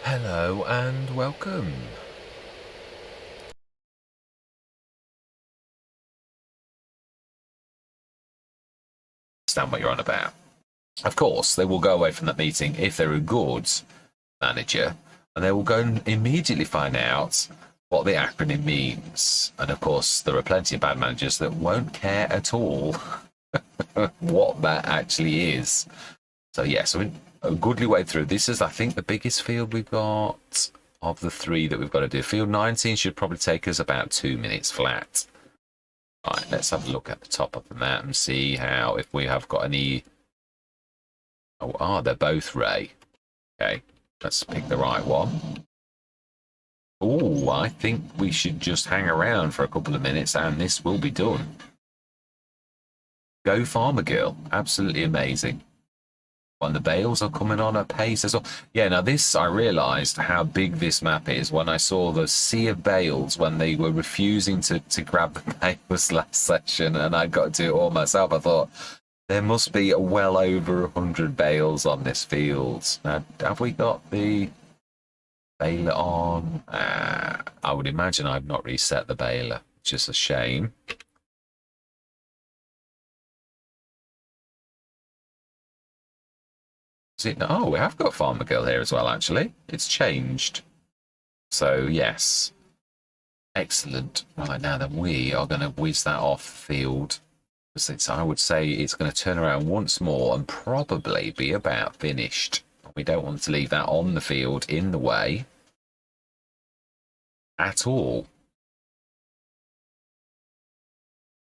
Hello and welcome. Understand what you're on about. Of course, they will go away from that meeting if they're a good manager, and they will go and immediately find out what the acronym means. And of course, there are plenty of bad managers that won't care at all what that actually is. So yes, we're a goodly way through. This is, I think, the biggest field we've got of the three that we've got to do. Field 19 should probably take us about 2 minutes flat. Right, let's have a look at the top of the map and see how, if we have got any... Oh, they're both Ray. Okay, let's pick the right one. Oh, I think we should just hang around for a couple of minutes and this will be done. Go Farmer Girl, absolutely amazing. When the bales are coming on at pace as well. Yeah, now this, I realised how big this map is when I saw the sea of bales when they were refusing to grab the bales last session, and I got to do it all myself. I thought, there must be well over 100 bales on this field. Now, have we got the baler on? I would imagine I've not reset the baler, which is a shame. Oh, we have got Farmer Girl here as well, actually. It's changed. So, yes. Excellent. Right, now then we are going to whiz that off field. I would say it's going to turn around once more and probably be about finished. We don't want to leave that on the field in the way at all.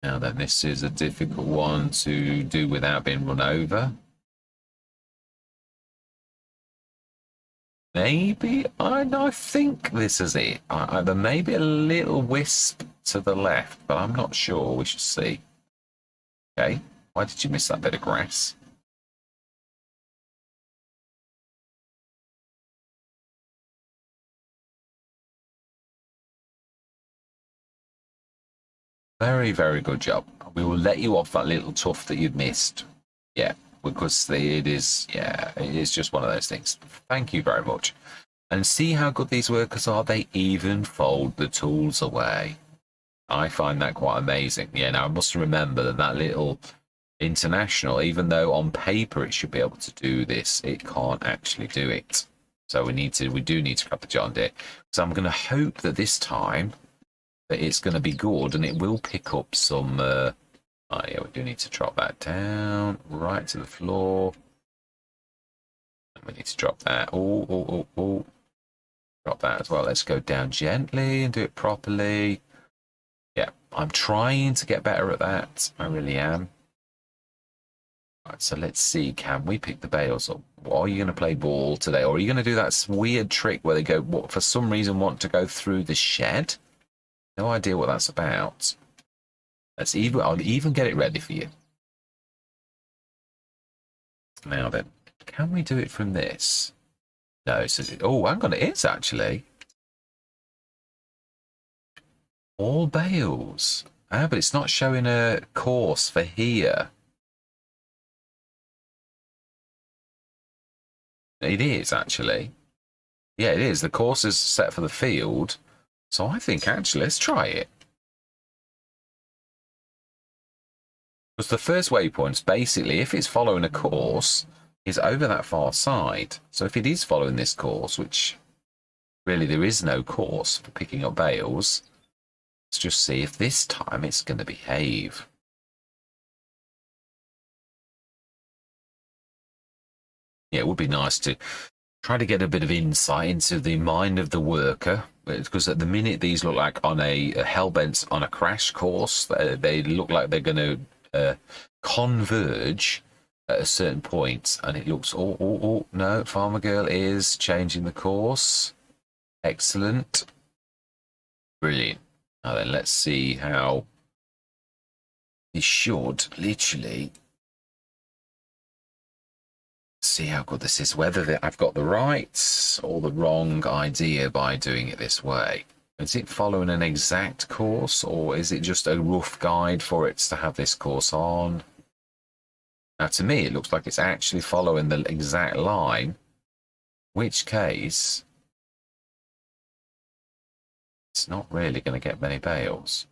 Now then, this is a difficult one to do without being run over. Maybe, I think this is it. There may be a little wisp to the left, but I'm not sure. We should see. Okay, why did you miss that bit of grass? Very, very good job. We will let you off that little tuft that you've missed. Yeah, because it is just one of those things. Thank you very much. And see how good these workers are? They even fold the tools away. I find that quite amazing. Yeah, now I must remember that that little international, even though on paper it should be able to do this, it can't actually do it. So we do need to grab the John Deere. So I'm going to hope that this time that it's going to be good and it will pick up some... oh yeah, we do need to drop that down right to the floor. And we need to drop that. Oh. Drop that as well. Let's go down gently and do it properly. Yeah, I'm trying to get better at that. I really am. Right, so let's see. Can we pick the bales up? Are you going to play ball today? Or are you going to do that weird trick where they go, for some reason, want to go through the shed? No idea what that's about. I'll even get it ready for you. Now then, can we do it from this? No, oh, hang on, it is actually. All bales. Ah, but it's not showing a course for here. It is, actually. Yeah, it is. The course is set for the field. So I think, actually, let's try it. Because the first waypoint's basically, if it's following a course, is over that far side. So if it is following this course, which really there is no course for picking up bales, let's just see if this time it's going to behave. Yeah, it would be nice to try to get a bit of insight into the mind of the worker, because at the minute these look like on a hellbent on a crash course. They look like they're going to converge at a certain point, and it looks, oh, no, Farmer Girl is changing the course. Excellent. Brilliant. Now then, let's see how he should literally see how good this is, whether I've got the right or the wrong idea by doing it this way. Is it following an exact course, or is it just a rough guide for it to have this course on? Now, to me, it looks like it's actually following the exact line, in which case not really going to get many bales.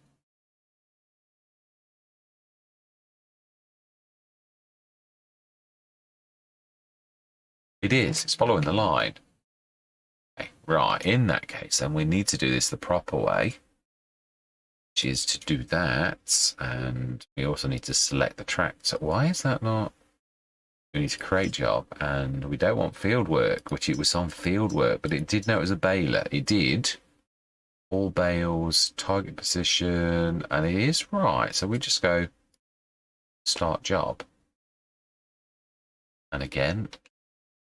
It is. It's following the line. Okay, right, in that case, then we need to do this the proper way, which is to do that, and we also need to select the tractor. Why is that not? We need to create job, and we don't want field work, which it was on field work, but it did know it was a baler. It did. All bales, target position, and it is right. So we just go start job. And again,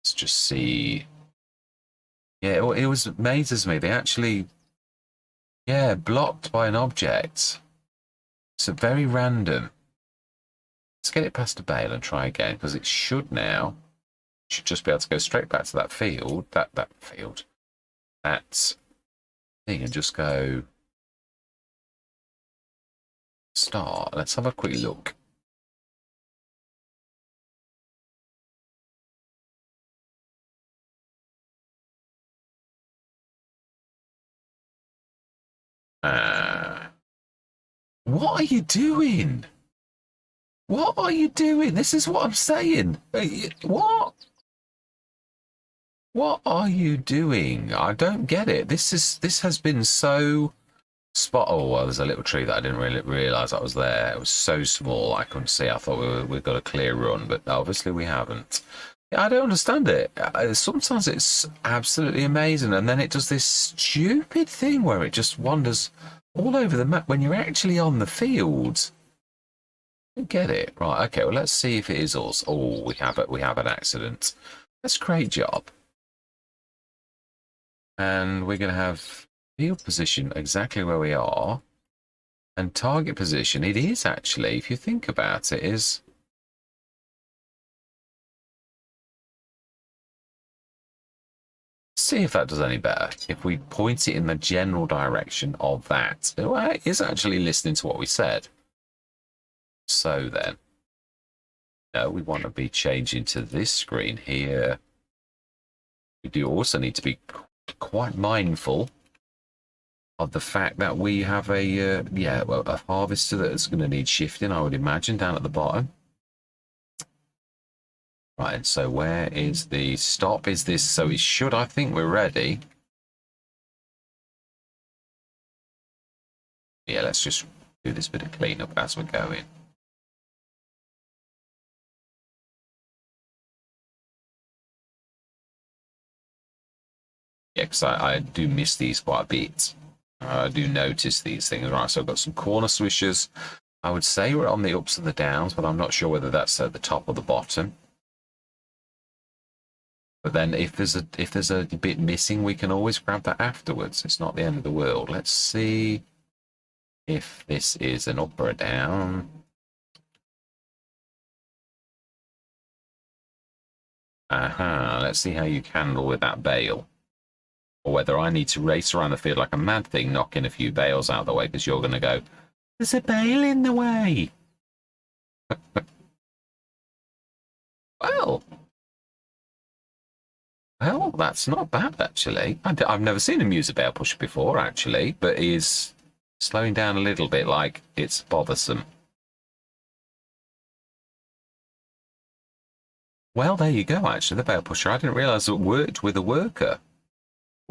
let's just see. Yeah, it was amazes me. They actually, yeah, blocked by an object. So very random. Let's get it past a bale and try again, because it should now. Should just be able to go straight back to that field. That field. That thing, and just go start. Let's have a quick look. What are you doing? What are you doing? This is what I'm saying. What? What are you doing? I don't get it. This has been so spot. Oh, well, there's a little tree that I didn't really realize that was there. It was so small I couldn't see. I thought we've got a clear run, but obviously we haven't. I don't understand it. Sometimes it's absolutely amazing, and then it does this stupid thing where it just wanders all over the map when you're actually on the field. I don't get it. Right, okay, well, let's see if it is us. Oh, we have an accident. Let's create job. And we're going to have field position exactly where we are. And target position, it is actually, if you think about it, is... See if that does any better. If we point it in the general direction of that, it is actually listening to what we said. So then, no, we want to be changing to this screen here. We do also need to be quite mindful of the fact that we have a harvester that's going to need shifting, I would imagine, down at the bottom. Right, so where is the stop? Is this, so it should, I think we're ready. Yeah, let's just do this bit of cleanup as we're going. Yeah, because I do miss these quite a bit. I do notice these things. Right, so I've got some corner swishers. I would say we're on the ups and the downs, but I'm not sure whether that's at the top or the bottom. But then if there's a bit missing, we can always grab that afterwards. It's not the end of the world. Let's see if this is an up or a down. Aha, let's see how you handle with that bale. Or whether I need to race around the field like a mad thing, knocking a few bales out of the way, because you're going to go, there's a bale in the way. Well, that's not bad, actually. I've never seen him use a bale pusher before, actually, but he's slowing down a little bit like it's bothersome. Well, there you go, actually, the bale pusher. I didn't realise it worked with a worker.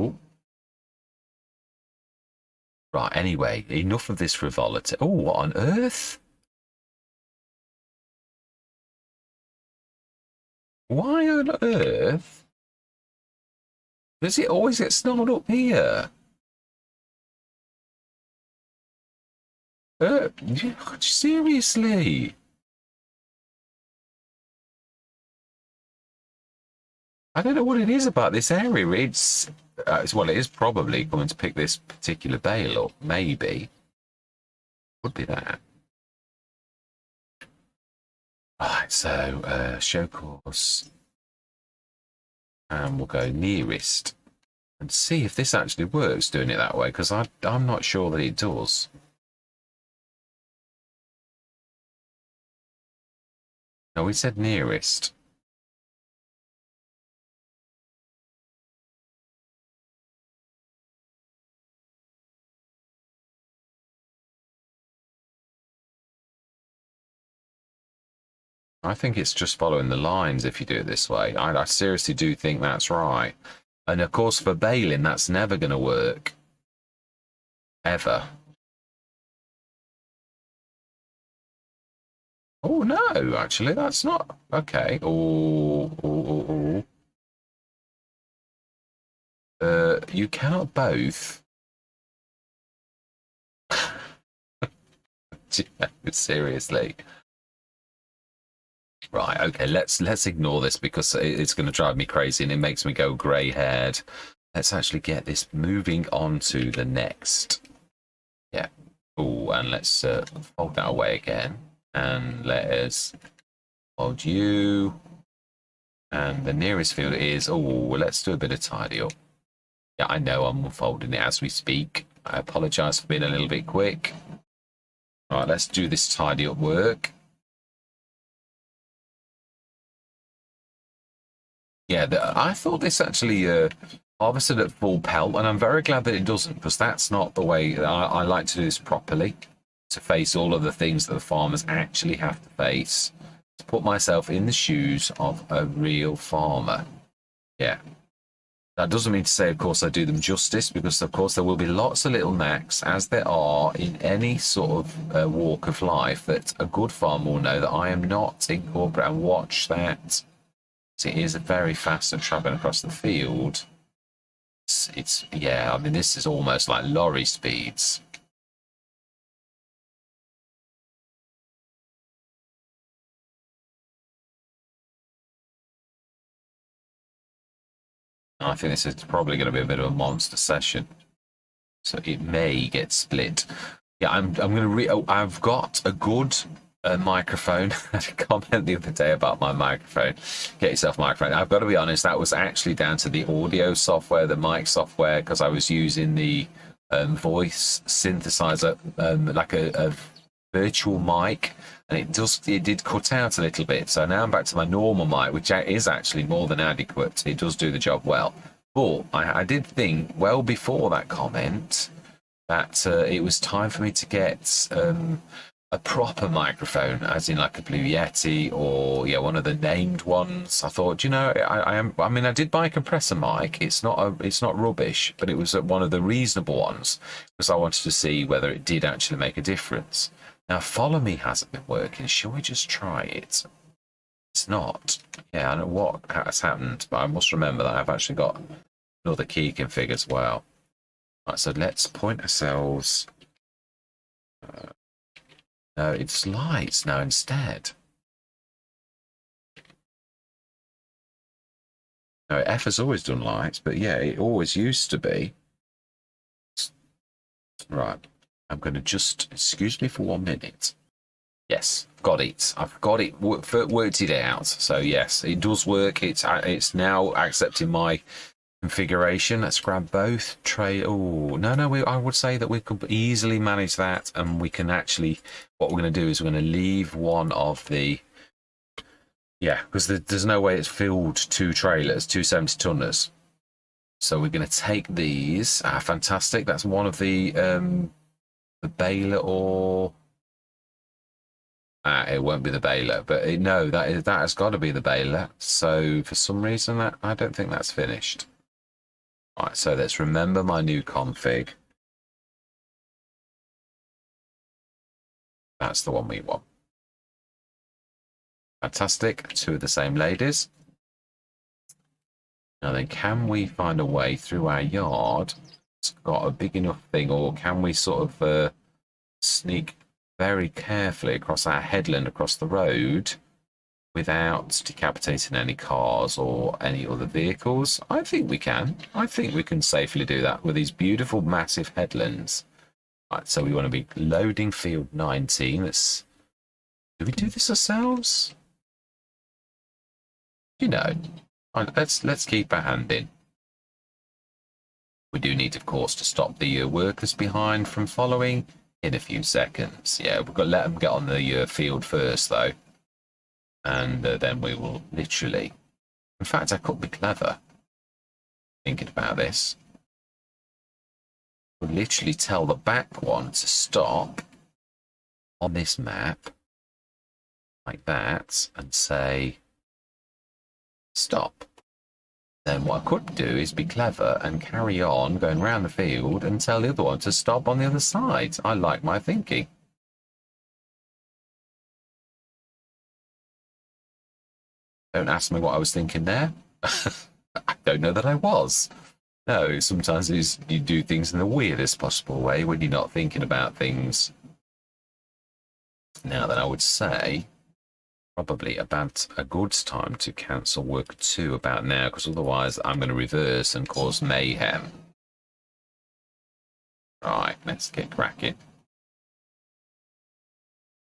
Ooh. Right, anyway, enough of this frivolity. Oh, what on earth? Why on earth does it always get snowed up here? Seriously? I don't know what it is about this area. Well, it is probably going to pick this particular bale up. Maybe. Would be that. Right, so show course. And we'll go nearest. And see if this actually works doing it that way, because I'm not sure that it does. No, we said nearest. I think it's just following the lines if you do it this way. I seriously do think that's right. And of course, for baling, that's never going to work. Ever. Oh, no, actually, that's not. Okay. You cannot both. Seriously. Right, okay, let's ignore this because it's going to drive me crazy and it makes me go grey-haired. Let's actually get this moving on to the next. Yeah. Oh, and let's fold that away again. And let us fold you. And the nearest field is, oh, let's do a bit of tidy up. Yeah, I know I'm unfolding it as we speak. I apologise for being a little bit quick. All right, let's do this tidy up work. Yeah, I thought this actually harvested at full pelt, and I'm very glad that it doesn't, because that's not the way I like to do this properly, to face all of the things that the farmers actually have to face, to put myself in the shoes of a real farmer. Yeah. That doesn't mean to say, of course, I do them justice, because, of course, there will be lots of little knacks, as there are in any sort of walk of life, that a good farmer will know that I am not in corporate, and watch that. So it is very fast and traveling across the field. Yeah, I mean, this is almost like lorry speeds. I think this is probably going to be a bit of a monster session, so it may get split. Yeah, I'm going to I've got a good microphone. I had a comment the other day about my microphone. Get yourself a microphone. I've got to be honest, that was actually down to the audio software, the mic software, because I was using the voice synthesizer, like a virtual mic, and it did cut out a little bit. So now I'm back to my normal mic, which is actually more than adequate. It does do the job well. But I did think, well before that comment, that it was time for me to get a proper microphone, as in like a Blue Yeti or one of the named ones. I thought, I mean, I did buy a compressor mic. It's not rubbish, but it was one of the reasonable ones because I wanted to see whether it did actually make a difference. Now, Follow Me hasn't been working. Shall we just try it? It's not. Yeah, I know what has happened, but I must remember that I've actually got another key config as well. Right, so let's point ourselves. No, it's lights now instead. No, F has always done lights, but yeah, it always used to be. Right, I'm going to just, excuse me for 1 minute. Yes, got it. I've got it, worked it out. So yes, it does work. It's now accepting my configuration. Let's grab both tray. Oh, no, I would say that we could easily manage that, and we can actually, what we're going to do is we're going to leave one of the, because there's no way it's filled 2 trailers, 2 70-tonners. So we're going to take these. Fantastic. That's one of the baler, or it won't be the baler, but no, that has got to be the baler. So for some reason, I don't think that's finished. All right, so let's remember my new config. That's the one we want. Fantastic. 2 of the same ladies. Now then, can we find a way through our yard? It's got a big enough thing, or can we sort of sneak very carefully across our headland, across the road, without decapitating any cars or any other vehicles? I think we can. I think we can safely do that with these beautiful, massive headlands. Right, so we want to be loading field 19. Do we do this ourselves? Let's keep a hand in. We do need, of course, to stop the workers behind from following in a few seconds. Yeah, we've got to let them get on the field first, though. And then we will literally... In fact, I could be clever thinking about this. We'll literally tell the back one to stop on this map. like that, and say stop. Then what I could do is be clever and carry on going around the field and tell the other one to stop on the other side. I like my thinking. Don't ask me what I was thinking there. I don't know that I was. No, sometimes you do things in the weirdest possible way when you're not thinking about things. Now then, I would say probably about a good time to cancel work 2 about now, because otherwise I'm going to reverse and cause mayhem. Right, let's get cracking.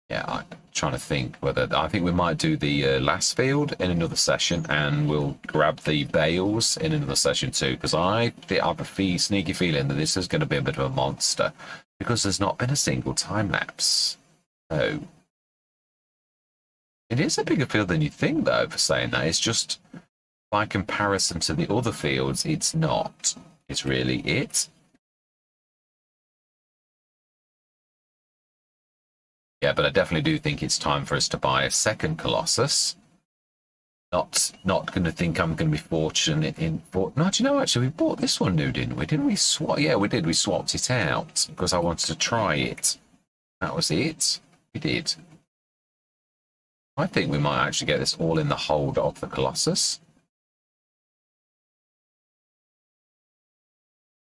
Yeah, I'm trying to think whether... I think we might do the last field in another session, and we'll grab the bales in another session too, because I have a sneaky feeling that this is going to be a bit of a monster, because there's not been a single time lapse. So it is a bigger field than you think, though, for saying that. It's just, by comparison to the other fields, it's not. It's really it. Yeah, but I definitely do think it's time for us to buy a second Colossus. Not going to think I'm going to be fortunate in... No, do you know, actually, we bought this one new, didn't we? Didn't we swap? Yeah, we did. We swapped it out because I wanted to try it. That was it. We did. I think we might actually get this all in the hold of the Colossus.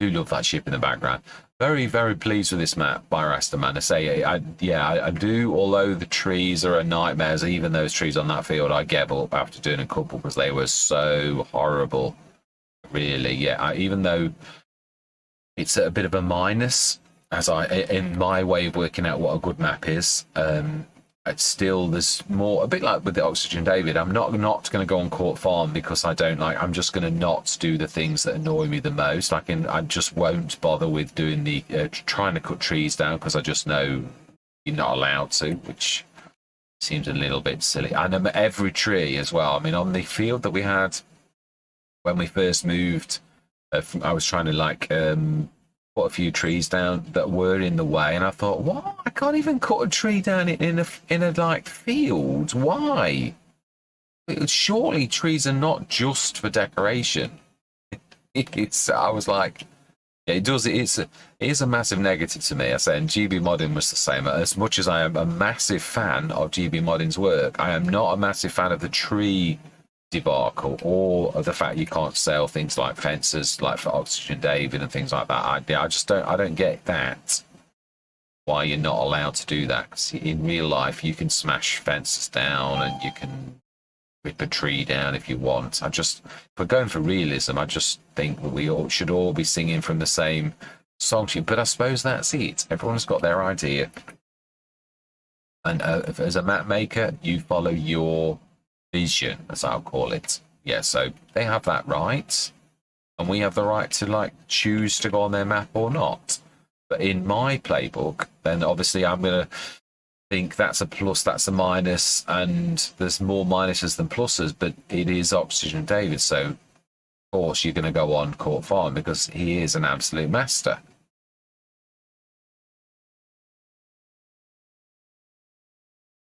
I do love that ship in the background. Very, very pleased with this map by Rastaman. I say, I do. Although the trees are a nightmare, even those trees on that field, I gave up after doing a couple because they were so horrible. Really, yeah. Even though it's a bit of a minus, in my way of working out what a good map is. It's still, there's more, a bit like with the Oxygen David, I'm not going to go on Court Farm because I don't like, I'm just going to not do the things that annoy me the most. I just won't bother with doing the, trying to cut trees down because I just know you're not allowed to, which seems a little bit silly. And every tree as well. I mean, on the field that we had when we first moved, I was trying to put a few trees down that were in the way, and I thought, what? I can't even cut a tree down in a like field. Why? Surely trees are not just for decoration. I was like, yeah, it does. It is a massive negative to me. I say, and GB Modding was the same. As much as I am a massive fan of GB Modding's work, I am not a massive fan of the tree debacle or of the fact you can't sell things like fences, like for Oxygen David and things like that. I don't get that, why you're not allowed to do that. Because in real life you can smash fences down and you can rip a tree down if you want. If we're going for realism, I just think that we should all be singing from the same song sheet. But I suppose that's it. Everyone's got their idea, and as a map maker, you follow your vision, as I'll call it. Yeah, so they have that right, and we have the right to choose to go on their map or not. But in my playbook, then obviously I'm gonna think that's a plus, that's a minus, and there's more minuses than pluses. But it is Oxygen David, so of course you're gonna go on Court Farm because he is an absolute master.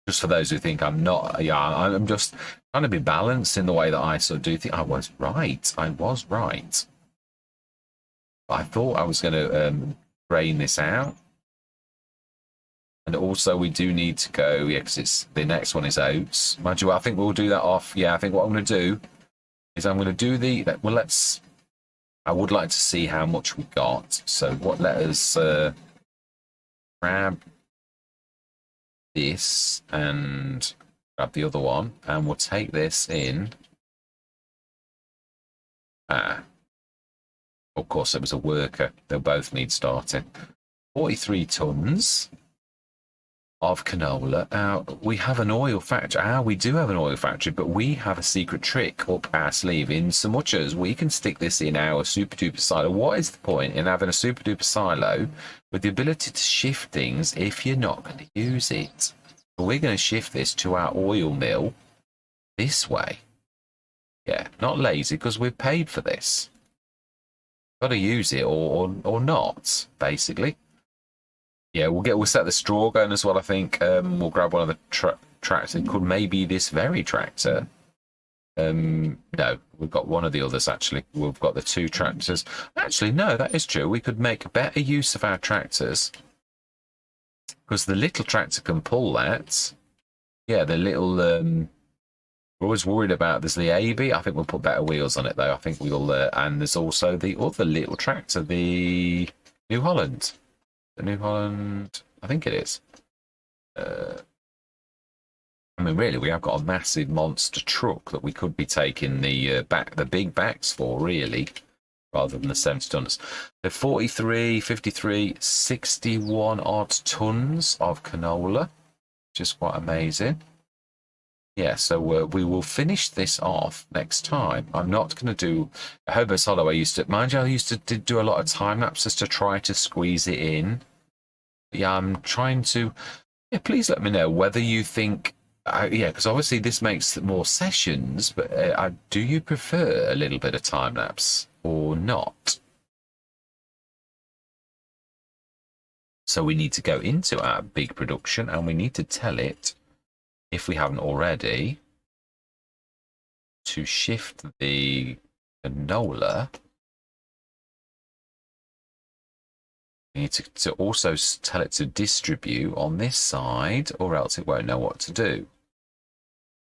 Just for those who think I'm not, yeah, I'm just trying to be balanced in the way that I sort of do think. I was right. But I thought I was going to drain this out. And also we do need to go, yeah, because the next one is oats. Mind you, I think we'll do that off. Yeah, I think what I'm going to do is I'm going to do I would like to see how much we got. So let us grab this and grab the other one, and we'll take this in. Of course it was a worker. They'll both need starting. 43 tons of canola. We have an oil factory. We do have an oil factory, but we have a secret trick up our sleeve in so much as we can stick this in our super duper silo. What is the point in having a super duper silo with the ability to shift things if you're not going to use it? But we're going to shift this to our oil mill this way. Yeah, not lazy, because we've paid for this. Got to use it or not, basically. Yeah, we'll set the straw going as well. I think we'll grab one of the tractor could maybe this very tractor. No, we've got one of the others actually. We've got the 2 tractors. Actually, no, that is true. We could make better use of our tractors because the little tractor can pull that. Yeah, the little. We're always worried about there's the AB. I think we'll put better wheels on it though. I think we'll. And there's also the other little tractor, the New Holland. The New Holland. I think it is. I mean, really, we have got a massive monster truck that we could be taking the big backs for, really, rather than the 70 tons. So 43, 53, 61 odd tons of canola, which is quite amazing. Yeah, so we will finish this off next time. I'm not going to do Hobo's Hollow. I used to do a lot of time lapses to try to squeeze it in. Yeah, I'm trying to. Yeah, please let me know whether you think. Yeah, because obviously this makes more sessions, but do you prefer a little bit of time lapse or not? So we need to go into our big production and we need to tell it, if we haven't already, to shift the canola. We need to also tell it to distribute on this side, or else it won't know what to do.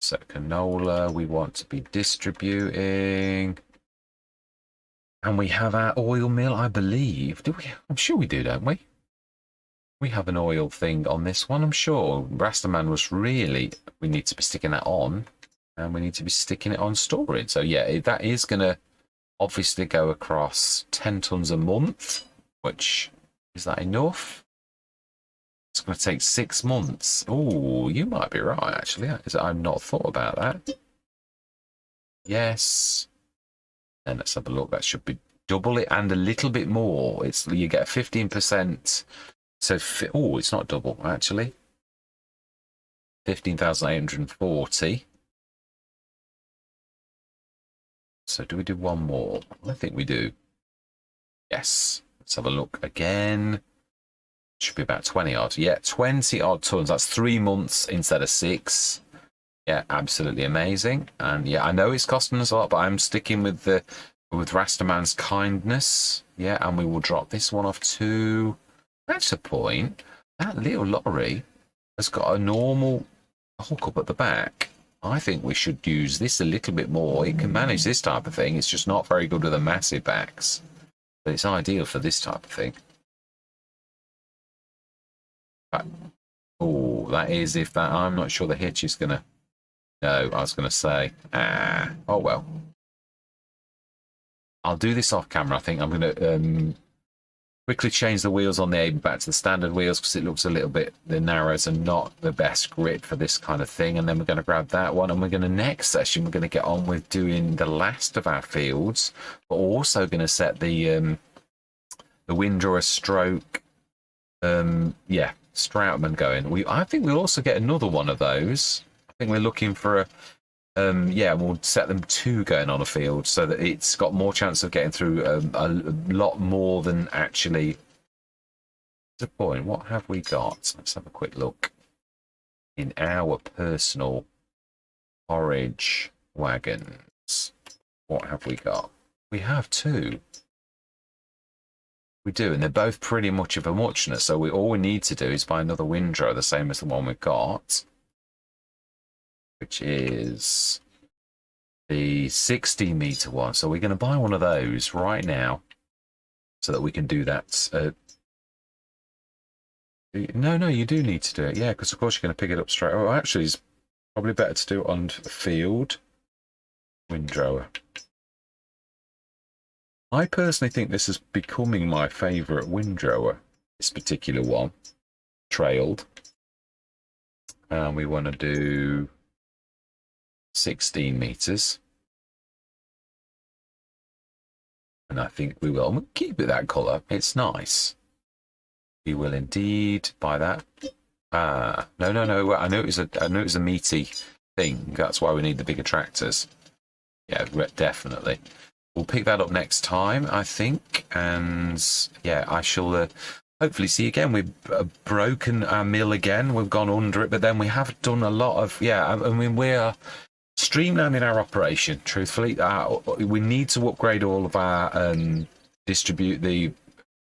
So canola, we want to be distributing. And we have our oil mill, I believe. Do we? I'm sure we do, don't we? We have an oil thing on this one, I'm sure. Rastaman was really, we need to be sticking that on. And we need to be sticking it on storage. So yeah, that is going to obviously go across 10 tons a month, which, is that enough? It's going to take 6 months. Oh, you might be right, actually. I've not thought about that. Yes. Then let's have a look. That should be double it and a little bit more. You get 15%. So, oh, it's not double, actually. 15,840. So do we do one more? I think we do. Yes. Let's have a look again. Should be about 20 odd. Yeah, 20 odd tons. That's 3 months instead of 6. Yeah, absolutely amazing. And yeah, I know it's costing us a lot, but I'm sticking with Rastaman's kindness. Yeah, and we will drop this one off too. That's a point. That little lorry has got a normal hookup at the back. I think we should use this a little bit more. It can manage this type of thing. It's just not very good with the massive backs. But it's ideal for this type of thing. Oh, that is if that. I'm not sure the hitch is going to. No, I was going to say. Oh, well. I'll do this off camera. I think I'm going to quickly change the wheels on the A back to the standard wheels because it looks a little bit, the narrows are not the best grip for this kind of thing. And then we're going to grab that one, and we're going to, next session, we're going to get on with doing the last of our fields, but also going to set the windrower stroke, yeah, Stroutman going. I think we'll also get another one of those. I think we're looking for a, yeah, we'll set them 2 going on a field so that it's got more chance of getting through a lot more than actually. The point. What have we got? Let's have a quick look in our personal forage wagons. What have we got? We have 2. We do, and they're both pretty much of a muchness. So all we need to do is buy another windrow, the same as the one we've got, which is the 60-meter one. So we're going to buy one of those right now so that we can do that. No, you do need to do it. Yeah, because of course you're going to pick it up straight. Oh, actually, it's probably better to do it on field. Windrower. I personally think this is becoming my favourite windrower, this particular one. Trailed. And we want to do 16 meters. And I think we will. We'll keep it that colour. It's nice. We will indeed buy that. No. I knew it was a meaty thing. That's why we need the bigger tractors. Yeah, definitely. We'll pick that up next time, I think. And yeah, I shall hopefully see you again. We've broken our mill again. We've gone under it, but then we have done a lot of, yeah, I mean, we're streamlining our operation, truthfully. We need to upgrade all of our, distribute the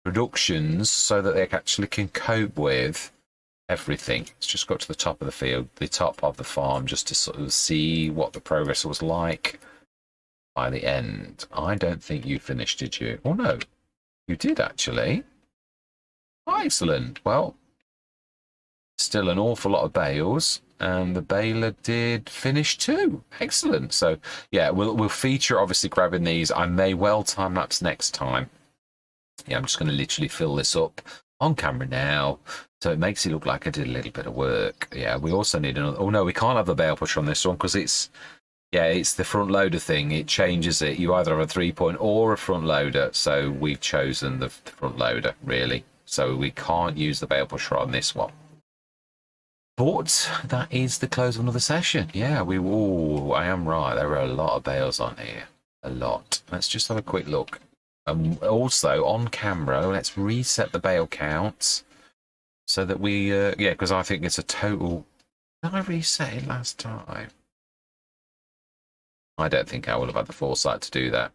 productions so that they actually can cope with everything. It's just got to the top of the field, the top of the farm, just to sort of see what the progress was like by the end. I don't think you finished, did you? Oh, no. You did, actually. Excellent. Well, still an awful lot of bales, and the baler did finish too. Excellent. So, yeah, we'll feature, obviously, grabbing these. I may well time-lapse next time. Yeah, I'm just going to literally fill this up on camera now, so it makes it look like I did a little bit of work. Yeah, we also need another... Oh, no, we can't have the bale pusher on this one because it's... Yeah, it's the front loader thing. It changes it. You either have a 3-point or a front loader, so we've chosen the front loader, really. So we can't use the bale pusher on this one. But that is the close of another session. Yeah, I am right. There are a lot of bales on here. A lot. Let's just have a quick look. Also, on camera, let's reset the bale counts so that we... yeah, because I think it's a total... Did I reset it last time? I don't think I would have had the foresight to do that.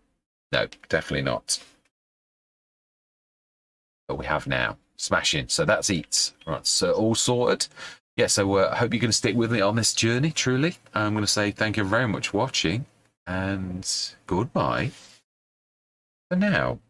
No, definitely not. But we have now. Smashing. So that's it. Right, so all sorted. Yeah, so I hope you're going to stick with me on this journey, truly. I'm going to say thank you very much for watching, and goodbye for now.